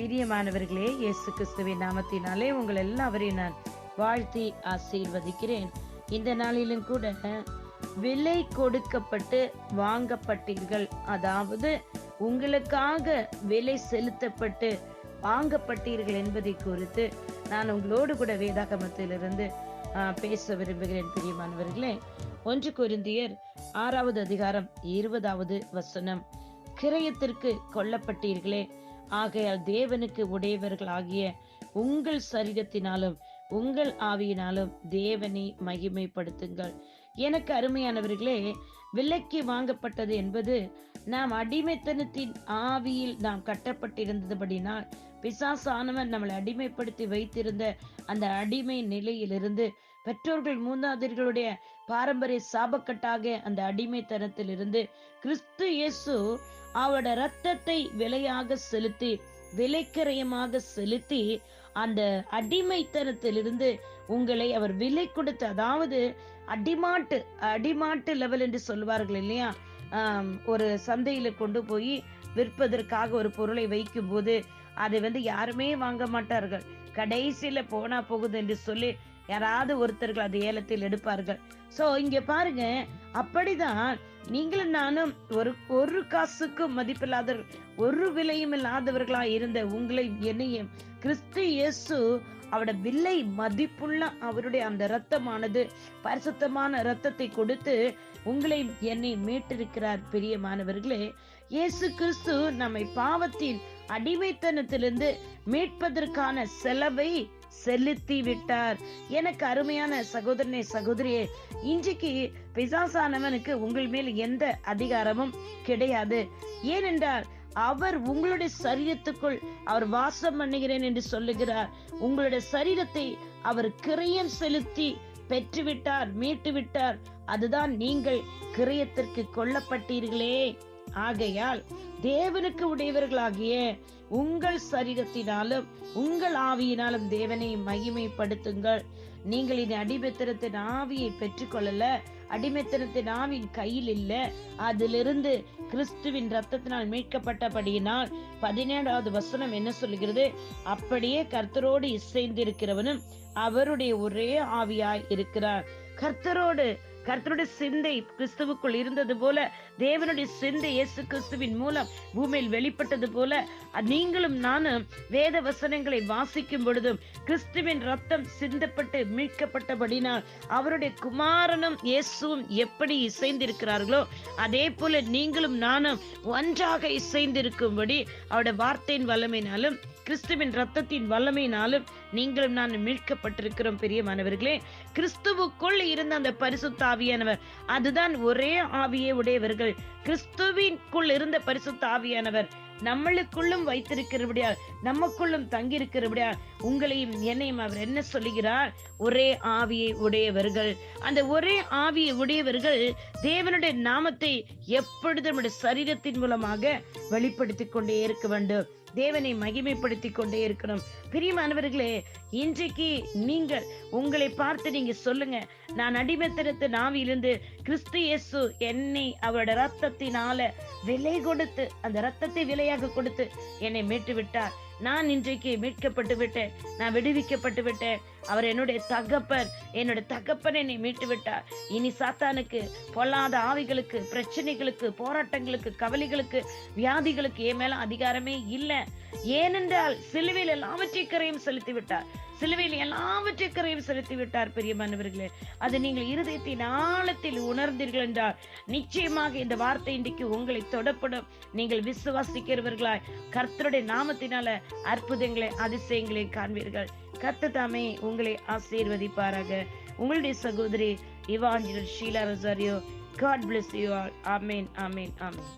பிரியமானவர்களே, இயேசு கிறிஸ்துவின் நாமத்தினாலே உங்கள் எல்லாவரையும் நான் வாழ்த்தி ஆசீர்வதிக்கிறேன். இந்த நாளிலும் கூட விலை கொடுக்கப்பட்டு வாங்கப்பட்டீர்கள், அதாவது உங்களுக்காக விலை செலுத்தப்பட்டு வாங்கப்பட்டீர்கள் என்பதை குறித்து நான் உங்களோடு கூட வேதாகமத்திலிருந்து பேச விரும்புகிறேன். பிரியமானவர்களே, 1 கொரிந்தியர் 6வது அதிகாரம் 20வது வசனம், கிரயத்திற்கு கொல்லப்பட்டீர்களே, ஆகையால் தேவனுக்கு உடையவர்கள் ஆகிய உங்கள் சரீரத்தினாலும் உங்கள் ஆவியினாலும் தேவனை மகிமைப்படுத்துங்கள். எனக்கு அருமையானவர்களே, விலைக்கு வாங்கப்பட்டது என்பது நாம் அடிமைத்தனத்தின் ஆவியில் நாம் கட்டப்பட்டிருந்தபடினால் பிசாசானவன் நம்மளை அடிமைப்படுத்தி வைத்திருந்த அந்த அடிமை நிலையிலிருந்து, பெற்றோர்கள் மூதாதையர்களுடைய பாரம்பரிய சாபக்கட்டாக அந்த அடிமைத்தனத்தில் இருந்து கிறிஸ்து இயேசு அவருடைய ரத்தத்தை விலையாக செலுத்தி, விலைக்கரையமாக செலுத்தி அந்த அடிமைத்தனத்திலிருந்து உங்களை அவர் விலை கொடுத்து, அதாவது அடிமாட்டு லெவல் என்று சொல்வார்கள் இல்லையா, ஒரு சந்தையில கொண்டு போய் விற்பதற்காக ஒரு பொருளை வைக்கும் போது அதை யாருமே வாங்க மாட்டார்கள். கடைசியில போனா போகுது என்று சொல்லி யாராவது ஒருத்தர்கள் அது ஏலத்தில் எடுப்பார்கள். சோ இங்க பாருங்க, அப்படிதான் நீங்களும் நானும் ஒரு காசுக்கும் மதிப்பில்லாத, ஒரு விலையும் இல்லாதவர்களா இருந்த உங்களை என்னையும் கிறிஸ்து இயேசு அவருடைய விலை மதிப்புள்ள அவருடைய அந்த இரத்தமானது, பரிசுத்தமான இரத்தத்தை கொடுத்து உங்களை என்னை மீட்டிருக்கிறார். பிரியமானவர்களே, இயேசு கிறிஸ்து நம்மை பாவத்தின் அடிமைத்தனத்திலிருந்து மீட்பதற்கான செலவை செலுத்தி விட்டார். எனக்கு அருமையான சகோதரனே, சகோதரியே, இன்றைக்கு பிசாசானவனுக்கு உங்கள் மேல் எந்த அதிகாரமும் கிடையாது. ஏனென்றால் அவர் உங்களுடைய சரீரத்துக்குள் அவர் வாசம் பண்ணுகிறேன் என்று சொல்லுகிறார். உங்களுடைய சரீரத்தை அவர் கிரயம் செலுத்தி பெற்றுவிட்டார், மீட்டு விட்டார். அதுதான் நீங்கள் கிரயத்திற்கு கொல்லப்பட்டீர்களே. ஆகையால் தேவனுக்கு உடையவர்களாகிய உங்கள் சரீரத்தினாலும் உங்கள் ஆவியினாலும் தேவனை மகிமைப்படுத்துங்கள். நீங்கள் இந்த அடிமைத்தனத்தின் ஆவியை பெற்றுக்கொள்ளல, அடிமைத்தனத்தின் ஆவியின் கையில் இல்ல, அதிலிருந்து கிறிஸ்துவின் ரத்தத்தினால் மீட்கப்பட்டபடியினால் 17வது வசனம் என்ன சொல்லுகிறது? அப்படியே கர்த்தரோடு இசைந்திருக்கிறவனும் அவருடைய ஒரே ஆவியாய் இருக்கிறார். கர்த்தருடைய சிந்தை கிறிஸ்துவுக்குள் இருந்தது போல, தேவனுடைய சிந்தை இயேசு கிறிஸ்துவின் மூலம் பூமியில் வெளிப்பட்டது போல, நீங்களும் நானும் வேத வசனங்களை வாசிக்கும் பொழுதும் கிறிஸ்துவின் ரத்தம் சிந்தப்பட்டு மீட்கப்பட்டபடினால் அவருடைய குமாரனும் இயேசுவும் எப்படி இசைந்திருக்கிறார்களோ அதே போல நீங்களும் நானும் ஒன்றாக இசைந்திருக்கும்படி அவருடைய வார்த்தையின் வல்லமையினாலும் கிறிஸ்துவின் ரத்தத்தின் வல்லமையினாலும் நீங்களும் நான் மீட்கப்பட்டிருக்கிறோம். பிரியமானவர்களே, கிறிஸ்துவுக்குள் இருந்த அந்த பரிசுத்த ஆவியானவர், அதுதான் ஒரே ஆவியை உடையவர்கள். கிறிஸ்துவிற்குள் இருந்த பரிசுத்த ஆவியானவர் நம்மளுக்குள்ளும் வைத்திருக்கிறபடியால், நமக்குள்ளும் தங்கியிருக்கிறபடியால் உங்களையும் என்னையும் அவர் என்ன சொல்லுகிறார்? ஒரே ஆவியை உடையவர்கள். அந்த ஒரே ஆவியை உடையவர்கள் தேவனுடைய நாமத்தை எப்பொழுதும் நம்முடைய சரீரத்தின் மூலமாக வெளிப்படுத்திக் கொண்டே இருக்க வேண்டும். தேவனை மகிமைப்படுத்தி கொண்டே இருக்கணும். பிரியமானவர்களே, இன்றைக்கு நீங்கள் உங்களை பார்த்து நீங்க சொல்லுங்க, நான் அடிமைத்தனத்தின் ஆவியிலிருந்து கிறிஸ்து இயேசு என்னை அவருடைய ரத்தத்தினால விலை கொடுத்து, அந்த ரத்தத்தை விலையாக கொடுத்து என்னை மீட்டு விட்டார். நான் இன்றைக்கு மீட்கப்பட்டு விட்டேன், நான் விடுவிக்கப்பட்டு விட்டேன். அவர் என்னுடைய தகப்பன் என்னை மீட்டு விட்டார். இனி சாத்தானுக்கு, பொல்லாத ஆவிகளுக்கு, பிரச்சனைகளுக்கு, போராட்டங்களுக்கு, கவலைகளுக்கு, வியாதிகளுக்கு என் மேல அதிகாரமே இல்லை. ஏனென்றால் சிலுவையில் எல்லாவற்றையும் செலுத்தி விட்டார். செலுத்தி விட்டார். பிரியமானவர்களே, அது நீங்கள் இருதயத்தின் ஆழத்தில் உணர்ந்தீர்கள் என்றால் நிச்சயமாக இந்த வார்த்தை இன்றைக்கு உங்களை தொடப்படும். நீங்கள் விசுவாசிக்கிறவர்களாய் கர்த்தருடைய நாமத்தினால அற்புதங்களை, அதிசயங்களை காண்பீர்கள். கர்த்தர் தாமே உங்களை ஆசீர்வதிப்பாராக. உங்களுடைய சகோதரி evangelist Sheela Rosario. God bless you all. Amen. Amen. Amen.